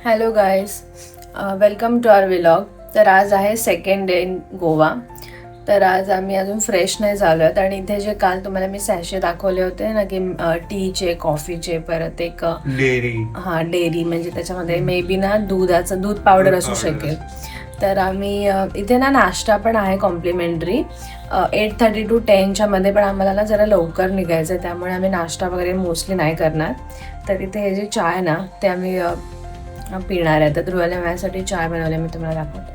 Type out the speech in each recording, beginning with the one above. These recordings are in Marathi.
Hello guys, welcome to our vlog. तर आज आहे सेकंड डे इन गोवा. तर आज आम्ही अजून फ्रेश नाही झालो आहेत आणि इथे जे काल तुम्हाला मी सॅशे दाखवले होते ना की टीचे, कॉफीचे, परत एक डेअरी म्हणजे त्याच्यामध्ये मे बी ना दूध पावडर असू शकेल. तर आम्ही इथे ना नाश्ता पण आहे कॉम्प्लिमेंटरी 8:30 to 10च्या मध्ये, पण आम्हाला ना जरा लवकर निघायचं आहे त्यामुळे आम्ही नाश्ता वगैरे मोस्टली नाही करणार. तर इथे हे जे चाय ना ते आम्ही पिणार आहे. तर ध्रुवाला माझ्यासाठी चाय बनवले, मी तुम्हाला दाखवते.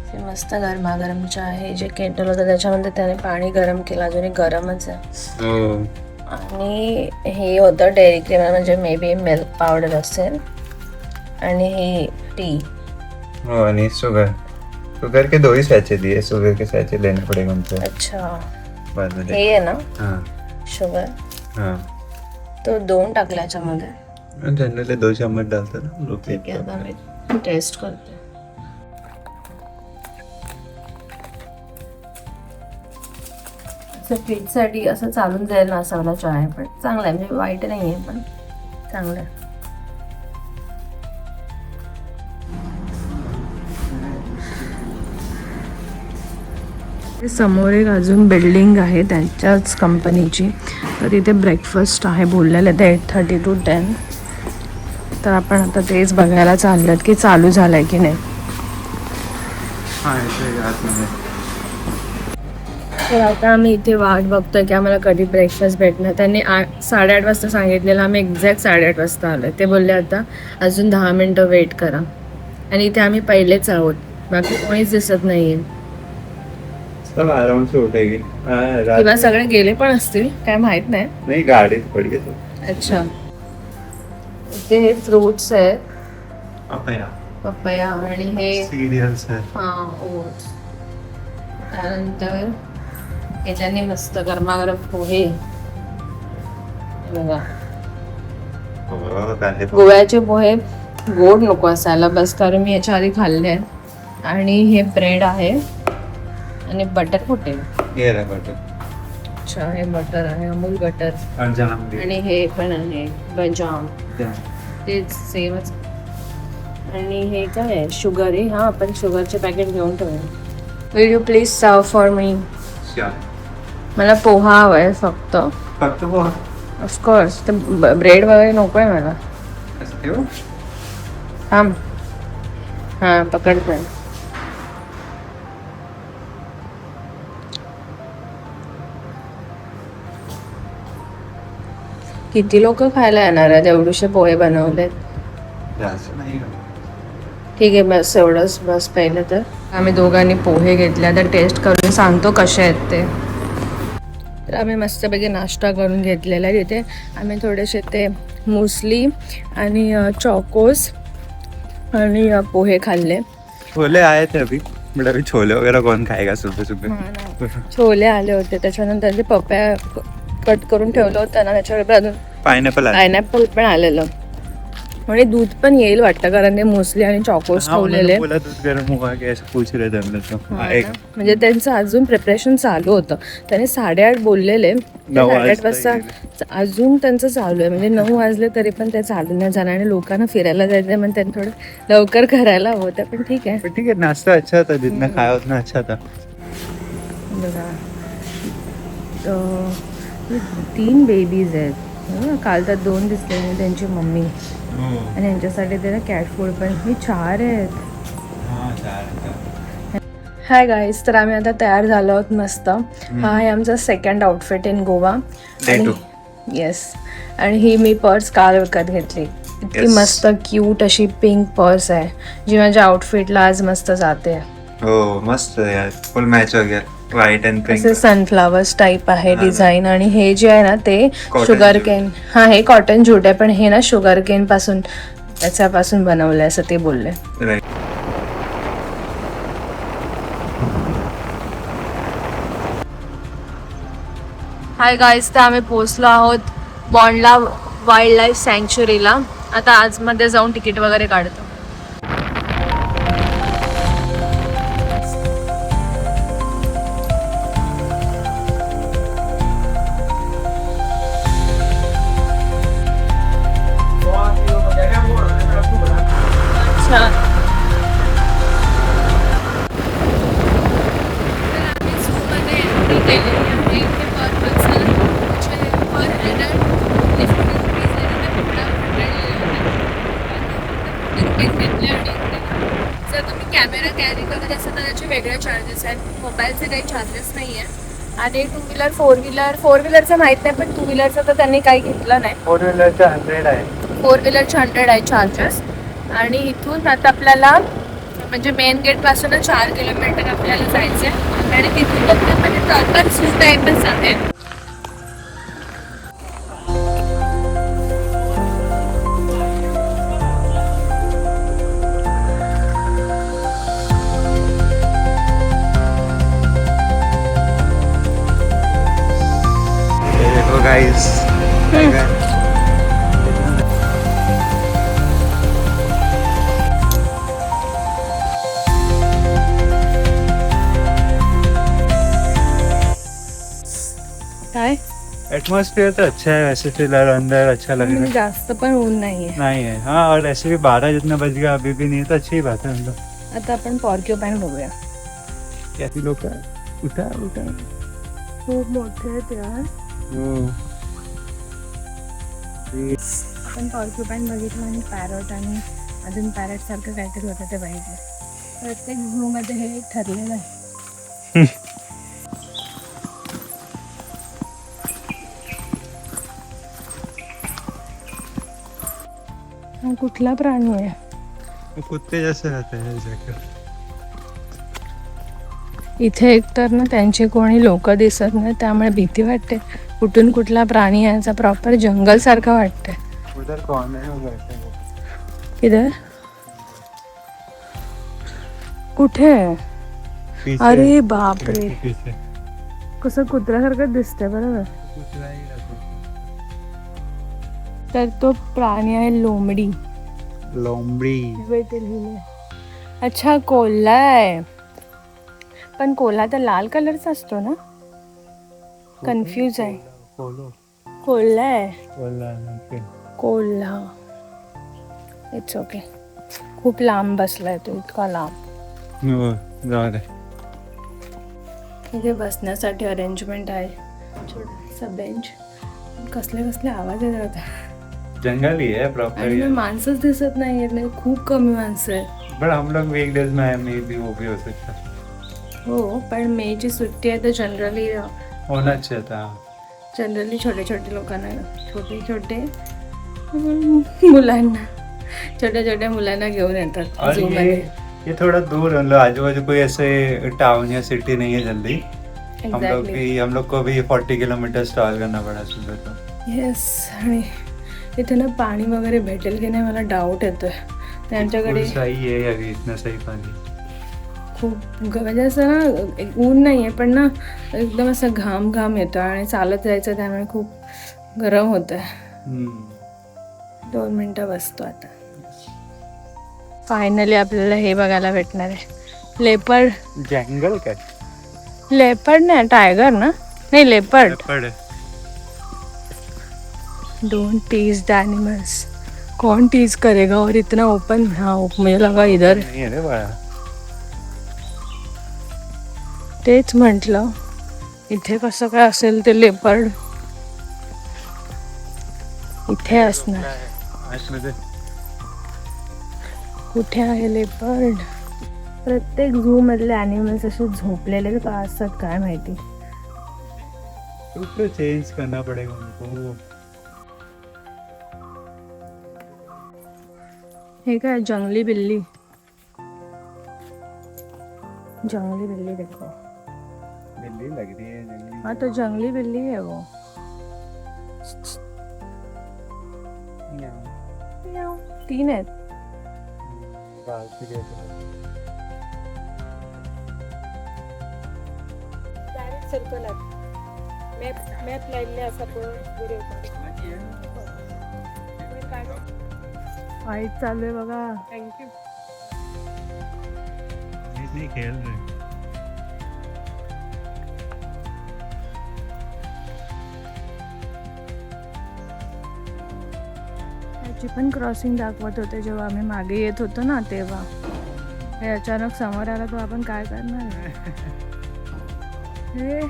ते मस्त गरमागरम चाय. हे जे केटल होतं त्याच्यामध्ये त्याने पाणी गरम केलं, अजूनही गरमच आहे. आणि हे होतं डेअरी क्रीम म्हणजे मे बी मिल्क पावडर असेल. आणि हे टी आणि शुगर के 2 ही सैचे दिए, शुगर के सैचे लेने पड़ेगा हमको. अच्छा, बाद हे आहे ना हाँ शुगर. हाँ तो 2 टाकला याच्यामध्ये. जनरली 2 चम्मच डालते ना लोग. ठीक आहे, आता मी टेस्ट करते. असं ट्रीटसाठी असं चालून जाईल ना असा मला चाय, पण चांगला आहे म्हणजे वाईट नाही आहे, पण चांगलं आहे. समोर एक अजून बिल्डिंग आहे त्यांच्याच कंपनीची. तर तिथे ब्रेकफास्ट आहे बोललेलं ते 8:30 to 10. तर आपण आता तेच बघायला चाललं की चालू झालंय की नाही. तर आता आम्ही इथे वाट बघतोय की आम्हाला कधी ब्रेकफास्ट भेटणार. त्यांनी 8:30 वाजता सांगितलेलं, आम्ही एक्झॅक्ट 8:30 वाजता आलोय. ते बोलले आता अजून 10 मिनटं वेट करा. आणि इथे आम्ही पहिलेच आहोत, बाकी कोणीच दिसत नाहीये. सब आराम से उठेगी. किंवा सगळे गेले पण असतील, काय माहित नाही. नहीं गाड़ी पड़ी है तो. अच्छा, इथे हे फ्रुट्स आहेत, पपाया पपया आणि हे सीरियल्स है. ओट्स. त्यानंतर याच्याने मस्त गरमागरम पोहे. बघा, गोव्याचे पोहे गोड नको असायला बस, कारण मी याच्या आधी खाल्ले आहेत. आणि हे ब्रेड आहे आणि बटर कुठे. ये रहा बटर. अच्छा, हे बटर आहे, अमूल बटर. आणि हे पण आहे बजाम, तेच सेमच. आणि हे काय आहे, शुगर आहे. हां, आपण शुगरचे पॅकेट घेऊन ठेवूया. Will you please serve for me. मला पोहा हवा आहे फक्त. ऑफकोर्स, ते ब्रेड वगैरे नको आहे मला. थांब, हां पकडते. किती लोक खायला येणार आहेत, एवढेशे पोहे बनवलेत. ठीक आहे, बस एवढंच, बस. पहिलं तर आम्ही दोघांनी पोहे घेतले, आता टेस्ट करून सांगतो कसे आहेत ते. तर आम्ही मस्तपैकी नाश्ता करून घेतलेला आहे. तिथे आम्ही थोडेसे ते मुसली आणि चॉकोस आणि पोहे खाल्ले. छोले आए थे अभी, बट अभी छोले वगैरह कौन खाएगा सुबह सुबह. छोले आले होते, त्याच्यानंतर ते पपया कट करून ठेवलं होतं ना, त्याच्यावर अजून पायनॅपल पण आलेलं. म्हणजे दूध पण येईल वाटतं, कारण ते मोस्टली आणि चॉकोस ठेवलेले. दूध गरम हुआ क्या ऐसे पूछ रहे थे हम लोग. म्हणजे त्यांचं अजून प्रिपरेशन चालू होतं. त्याने 8:30 बोललेले, 8:30 वाजता अजून त्यांचं चालू आहे. म्हणजे 9 वाजले तरी पण ते चालू नाही झालं. आणि लोकांना फिरायला जायचं म्हणजे त्यांनी थोडं लवकर करायला होतं, पण ठीक आहे. ठीक है, नाश्ता अच्छा था, जितना खाया उतना अच्छा था. बघा, 3 बेबीज आहेत. काल तर 2 दिसले, त्यांची मम्मी. आणि यांच्यासाठी त्याला कॅट फूड पण. हे 4 आहेत. हाय गाईज, तर आम्ही आता तयार झालो आहोत मस्त. हा आहे आमचा second outfit in Goa. Yes. आणि ही मी पर्स काल विकत घेतली. इतकी मस्त क्यूट अशी पिंक पर्स आहे, जी माझ्या आउटफिटला आज मस्त जाते. हो, मस्त यार, फुल मॅच हो गया. White and pink. असे सनफ्लावर्स टाईप आहे डिझाईन. आणि हे जे आहे ना ते शुगर केन. हा, हे कॉटन जूट आहे, पण हे ना शुगर केन पासून, त्याच्यापासून बनवलंय असं ते बोलले. हाय गाईज, तर आम्ही पोहोचलो आहोत बॉन्डला वाईल्ड लाईफ सँक्च्युरीला. आता आजमध्ये जाऊन तिकीट वगैरे काढतो. छान. तर आम्ही झूमध्ये एंट्री केलेली आहे. इथे पर पर्सन म्हणजे पर ॲडल्ट लिफ्ट रुपीज घेतले. आणि जर तुम्ही कॅमेरा कॅरी करत असाल तर त्याचे वेगळे चार्जेस आहेत. मोबाईलचे काही चार्जेस नाही आहे. आणि टू व्हीलर फोर व्हीलरचं माहीत नाही, पण टू व्हीलरचं तर त्यांनी काही घेतलं नाही. 4 व्हीलरचे 100 आहे. 4 व्हीलरचे 100 आहे चार्जेस. आणि इथून आता आपल्याला म्हणजे मेन गेटपासून 4 किलोमीटर आपल्याला जायचं आहे. आणि तिथून म्हणजे प्रॉपर झू टाईपच आहे. देखो गाइस, काय एटमॉस्फेयर तो अच्छा है वैसे, फिलहाल अंदर अच्छा लग रहा है. जास्त पण ऊन नाहीये. नहीं है हाँ, और ऐसे भी 12 जितना बज गया अभी भी नहीं, तो अच्छी ही बात है. मतलब आता आपण पॉर्क्युपाईन बघूया. कैसी लोग का उठा उठा खूप मोठे आहेत यार. आपण पॉर्क्युपाईन बघितलं आणि पॅरट आणि अजून पॅरट सारखं काहीतरी होतं ते बघितलं. प्रत्येक झू मध्ये हे ठरलेलं आहे. हा कुठला प्राणी आहे? वो कुत्ते जैसे रहते हैं जाकर. इथे एकतर ना त्यांचे कोणी लोक दिसत नाही, त्यामुळे भीती वाटते. कुठून कुठला प्राणी यायचा, प्रॉपर जंगल सारखं वाटतंय. उधर कौन है वो बैठे हैं. किधर कुठे? पीछे. अरे बापरे, पीछे कसं कुत्र्यासारखं दिसतंय. बरोबर. कुत्रा ही रहता तर तो प्राणी आहे लोमडी. है. लोमड़ी. ते लिहिलंय. अच्छा, कोल्हा आहे. पण कोल्हा तर लाल कलरचा असतो ना. कन्फ्यूज आहे. कोल्हा. कोल्हा आहे. कोल्हा. कोल्हा. It's okay. खूप लांब बसलाय तो, इतका लांब. हो, जाऊ दे. इथे बसण्यासाठी अरेंजमेंट आहे. छोटासा बेंच. कसले कसले आवाज येत होता. जंगल ही है प्रॉपर. आणि माणसंच दिसत नाही आहेत. म्हणजे खूप कमी माणसं आहेत. बट हम लोग वीकडेज में आए, मे बी वो भी हो सकता है. हो, पण मेची सुट्टी आहे तर जनरली होना चाहिए था. छोटे छोटे लोकांना, छोटे मुलांना, छोट्या मुलांना घेऊन येतात और zoo मध्ये. ये थोड़ा दूर, मतलब आजू बाजू कोई ऐसे टाउन या सिटी नहीं है जल्दी. हम लोग को भी 40 किलोमीटर ट्रैवल करना पड़ा सुबह तो. येस. आणि इथे ना पाणी वगैरे भेटेल की नाही मला डाऊट येतोय. त्यांच्याकडे सही है अभी, इतना सही पानी. खूप म्हणजे असं ना ऊन नाही आहे, पण ना एकदम असं घाम येतो आणि चालत जायचं, त्यामुळे खूप गरम होतं आहे. 2 मिनटं बसतो आता. फायनली आपल्याला हे बघायला भेटणार आहे. लेपर्ड. जंगल का लेपर्ड नाही, टायगर ना. नाही, leopard. Don't tease the animals. कौन टीज करेगा और इतना ओपन. हाँ, मुझे लगा इधर. नहीं है रे बाळा. तेच म्हटलं, इथे कसं काय असेल ते लेपर्ड. इथे असणार. आतमध्ये कुठे आहे लेपर्ड? प्रत्येक झू मधले ॲनिमल्स असे झोपलेले का असतात काय माहिती. तो चेंज करना पड़ेगा उनको. हे काय जंगली बिल्ली. जंगली बिल्ली देखो. बिल्ली लग रही है जंगली. हाँ, तो जंगली बिल्ली है वो. म्याऊ. 3 आहेत. डायरेक्ट सर्कल आहे. मॅप लाईनने असा फाईट चालू आहे बघा. थँक्यू. नहीं खेल रहे. आमची पण क्रॉसिंग दाखवत होते जेव्हा आम्ही मागे येत होतो ना तेव्हा. हे अचानक समोर आला तर आपण काय करणार? हे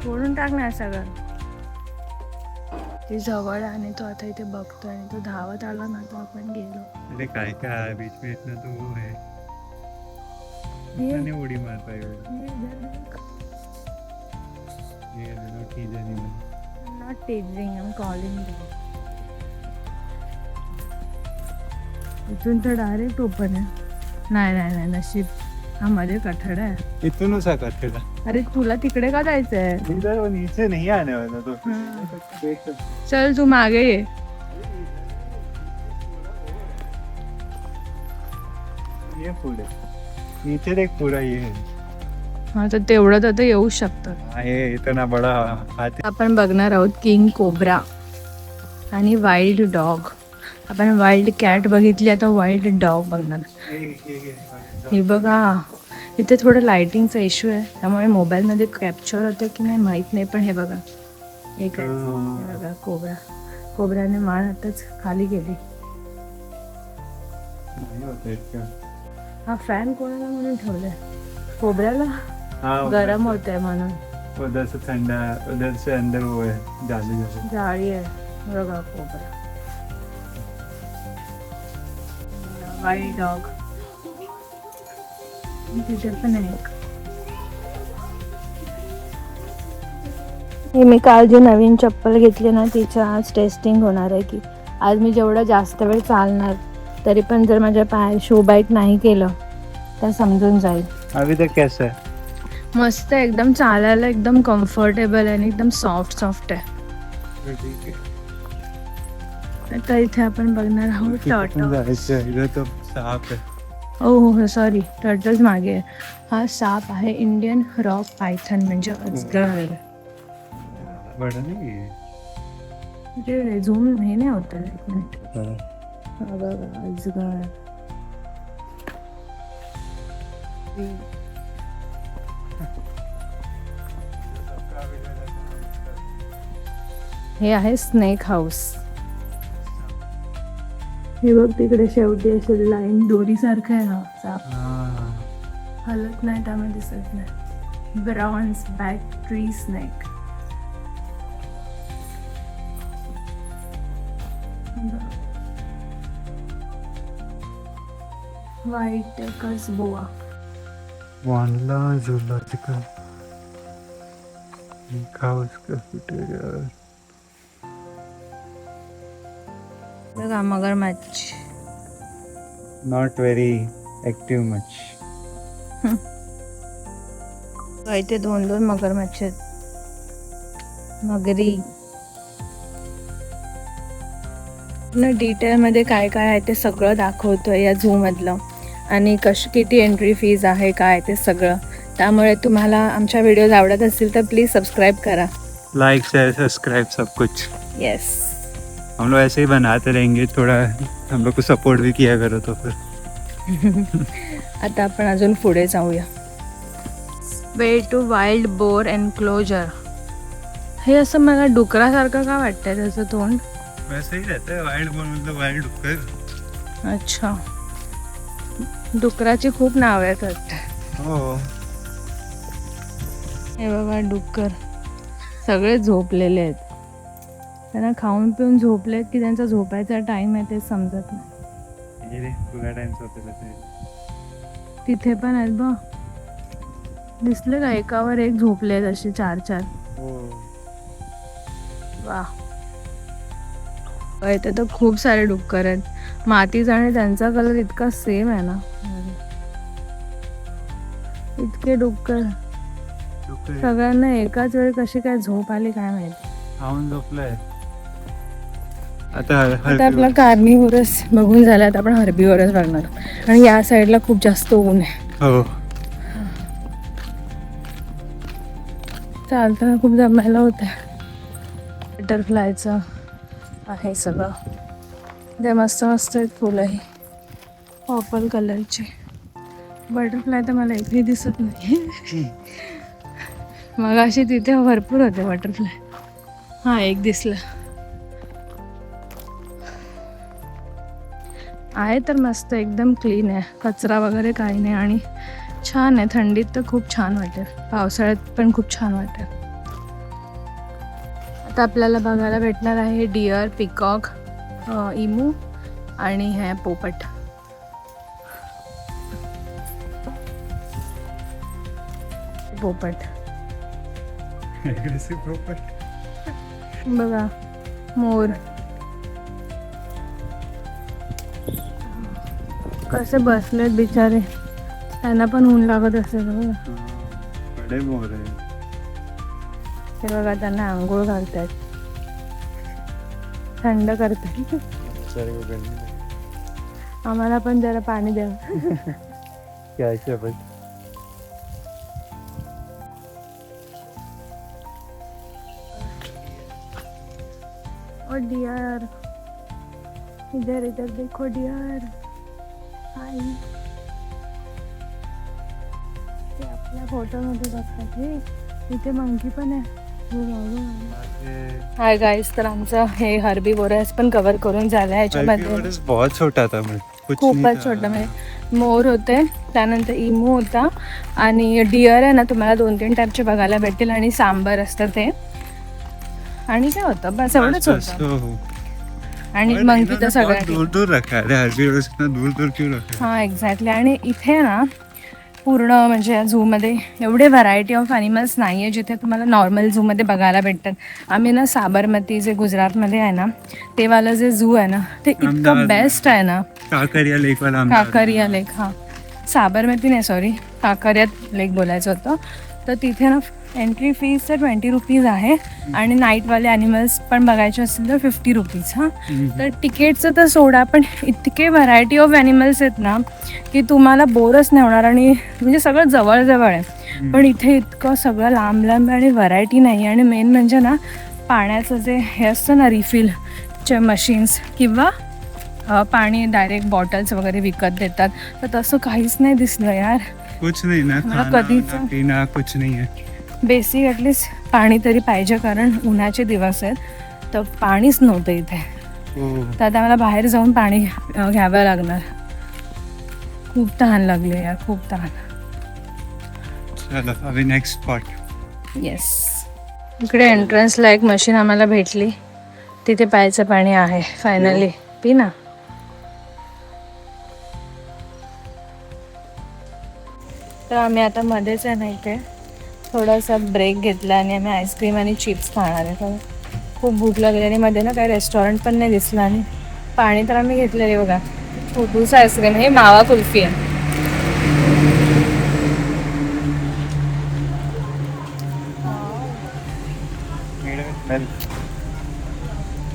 फोडून टाकणार सगळं. ती जवळ आणि तो आता इथे बघतोय आणि तो धावत आला ना तर आपण गेलो. अरे काय काय बीच में इतना तो वो है, ये नहीं उड़ी मार पाएगा ये दोनों चीजें नहीं। not teasing, I'm calling you. इथून तर डायरेक्ट ओपन आहे. नाही नाही नाही नशीब हा मध्ये कठडा आहे. इथून उसा कठडा. अरे तुला तिकडे का जायचंय? इधर वो नीचे नहीं आने वाला तो देख। चल तू मागे ये. ये पुढे नीचे देख पूरा ये है. हा तर तेवढं तर येऊ शकतं. ये इतना बड़ा हाथी. आपण बघणार आहोत किंग कोब्रा आणि वाईल्ड डॉग. आपण वाईल्ड कॅट बघितली, आता वाईल्ड डॉग बघणार. हे बघा इथे थोडं लाइटिंगचा इश्यू आहे त्यामुळे मोबाईलमध्ये कॅप्चर होतं की नाही माहीत नाही, पण हे बघा हे काय हे बघा कोब्रा. कोब्राने मान आताच खाली गेली. हा फॅन कोणाला म्हणून ठेवलाय? कोब्राला गरम होत आहे म्हणून. उधर से ठंडा, उधर से अंदर वो है जाली जैसे जाळी आहे बघा कोब्रा. वाईल्ड डॉग तिथे पण आहे. मी काल जी नवीन चप्पल घेतली ना तिचं आज टेस्टिंग होणार आहे की आज मी जेवढं जास्त वेळ चालणार तरी पण जर माझ्या पाय शू बाईट नाही केलं तर समजून जाईल. अभी तक कैसा है? मस्त आहे एकदम, चालायला एकदम कम्फर्टेबल आहे आणि एकदम सॉफ्ट सॉफ्ट आहे. आता इथे आपण बघणार आहोत टर्टल. इधर तो सांप है. हो सॉरी टर्टल्स मागे आहे. हा साप आहे इंडियन रॉक पायथन म्हणजे अजगर. बड़ा नहीं है. म्हणजे झूम हे नाही होत. एक मिनिट बघा अजगर. हे आहे स्नेक हाऊस. हे बघ तिकडे शेवटी असे लाईन दोरी सारखं आहे. हा साप हलत नाही त्यामुळे दिसत नाही. Brown's back tree snake. White takers boa. वानला झूलॉजिकल कैफेटेरिया. बघा मगरमच्छ. Not very active much. इथे 2 मगरमच्छ आहेत. मगरी. डिटेलमध्ये काय काय आहे ते सगळं दाखवतोय या झू मधलं आणि किती एंट्री फीज आहे काय ते सगळं. त्यामुळे तुम्हाला आमच्या व्हिडिओज आवडत असतील तर प्लीज सबस्क्राईब करा. लाइक शेयर सब्सक्राइब सब कुछ. येस हम लोग ऐसे ही बनाते रहेंगे. थोड़ा हम लोग को सपोर्ट भी किया करो तो फिर. आता आपण अजून पुढे जाऊया. Way to wild boar enclosure. हे असं मला डुकरासारखं का वाटतंय त्याचं तोंड? वैसे ही रहता है वाइल्ड बोर मतलब वाइल्ड डुक्कर. अच्छा डुकराची खूप नाव आहेत वाटतं. हो. हे बघा डुक्कर सगळे झोपलेले आहेत. त्यांना खाऊन पिऊन झोपलेत की त्यांचा झोपायचा टाइम आहे ते समजत नाही. ये रे पूरा टाइम सोते रहते. तिथे पण आहेत बघ. दिसले का एकावर एक झोपलेत असे 4-4. हो. वा इथे तर खूप सारे डुक्कर आहेत. मातीचा आणि त्यांचा कलर इतका सेम आहे ना. इतके डुक्कर सगळ्यांना एकाच वेळी कशी काय झोप आली काय माहिती. खाऊन झोपलाय. आता आपला कार्निव्होरस बघून झाला. आता आपण हर्बीव्होरस बघणार आणि या साईडला खूप जास्त ऊन आहे. हो. चालताना खूप दमायला होतं. बटरफ्लायचं आहे सगळं. ते मस्त मस्त आहेत फुलंही पर्पल कलरचे. बटरफ्लाय तर मला एकही दिसत नाही. मग अशी तिथे भरपूर होते बटरफ्लाय. हा एक दिसला आहे तर मस्त एकदम क्लीन आहे, कचरा वगैरे काही नाही आणि छान आहे. थंडीत तर खूप छान वाटेल, पावसाळ्यात पण खूप छान वाटेल. आता आपल्याला बघायला भेटणार आहे डिअर, पिकॉक, इमू आणि हे पोपट. पोपट बघा, मोर कसे बसलेत बिचारे, त्यांना पण ऊन लागत असेल बघा. बडे मोर आहे. ते बघा त्यांना आंघोळ घालतात, थंड करतात. आम्हाला पण जरा पाणी द्या. ओ डियर, इधर इधर देखो डियर. हाय, ते आपल्या फोटोमध्ये बघतात. हे इथे मंकी पण आहे. हाय गाईस, तर आमचं हे हर्बीवोरस पण कव्हर करून झालं आहे. याच्यामध्ये बहुत छोटा था, खूपच छोटा, म्हणजे मोर होते, त्यानंतर इमू होता आणि डिअर आहे ना, तुम्हाला 2-3 टाईपचे बघायला भेटतील आणि सांबर असतं ते. आणि काय होतं, बस एवढंच होतं. आणि मंकी तर सगळ्या दूर दूर रखा है हर्बीवोरस, दूर दूर क्यों रखा? हां एक्झॅक्टली. आणि इथे ना पूर्ण म्हणजे झूमध्ये एवढे व्हरायटी ऑफ ॲनिमल्स नाही आहे जिथे तुम्हाला नॉर्मल झूमध्ये बघायला भेटतात. आम्ही ना साबरमती जे गुजरातमध्ये आहे ना, ते वाला जे झू आहे ना, ते इतकं बेस्ट आहे ना. काकरिया लेक वाला, काकरिया लेक, हां साबरमती नाही, सॉरी काकरिया लेक बोलायचं होतं. तर तिथे ना एंट्री फीज तर 20 रुपीज आहे आणि नाईटवाले ॲनिमल्स पण बघायचे असतील तर 50 रुपीज. हां, तर तिकीटचं तर सोडा, पण इतके व्हरायटी ऑफ ॲनिमल्स आहेत ना की तुम्हाला बोरच नाही होणार. आणि म्हणजे सगळं जवळजवळ आहे, पण इथे इतकं सगळं लांब लांब आणि व्हरायटी नाही. आणि मेन म्हणजे ना पाण्याचं जे हे असतं ना, रिफिलचे मशीन्स किंवा पाणी डायरेक्ट बॉटल्स वगैरे विकत देतात, तर तसं काहीच नाही दिसलं यार. कुछ नहीं ना, खाना ना पीना कुछ नहीं है. बेसिक ॲटलिस्ट पाणी तरी पाहिजे, कारण उन्हाचे दिवस आहेत तर पाणीच नव्हतं इथे. तर आता मला बाहेर जाऊन पाणी घ्यावं लागणार. खूप तहान लागली यार, खूप तहान. चलो अभी नेक्स्ट स्पॉट. येस, इकडे एंट्रन्सला एक मशीन आम्हाला भेटली, तिथे प्यायचं पाणी आहे फायनली. पी ना. तर आम्ही आता मध्येच आहे ना इथे थोडासा ब्रेक घेतला आणि आम्ही आईस्क्रीम आणि चिप्स खाणार आहे. तर खूप भूक लागली आणि मध्ये ना काही रेस्टॉरंट पण नाही दिसलं. आणि पाणी तर आम्ही घेतलेले बघा, कुठूस आईस्क्रीम, हे मावा कुल्फी आहे.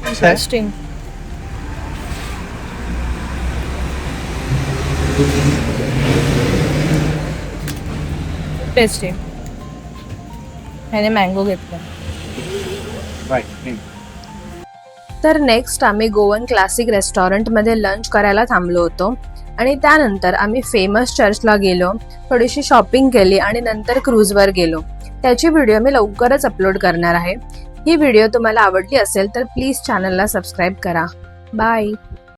इंटरेस्टिंग. टेस्टी. ह्याने मँगो घेतला. तर नेक्स्ट आम्ही गोवन क्लासिक रेस्टॉरंटमध्ये लंच करायला थांबलो होतो आणि त्यानंतर आम्ही फेमस चर्चला गेलो, थोडीशी शॉपिंग केली आणि नंतर क्रूजवर गेलो. त्याची व्हिडिओ मी लवकरच अपलोड करणार आहे. ही व्हिडिओ तुम्हाला आवडली असेल तर प्लीज चॅनलला सबस्क्राईब करा. बाय.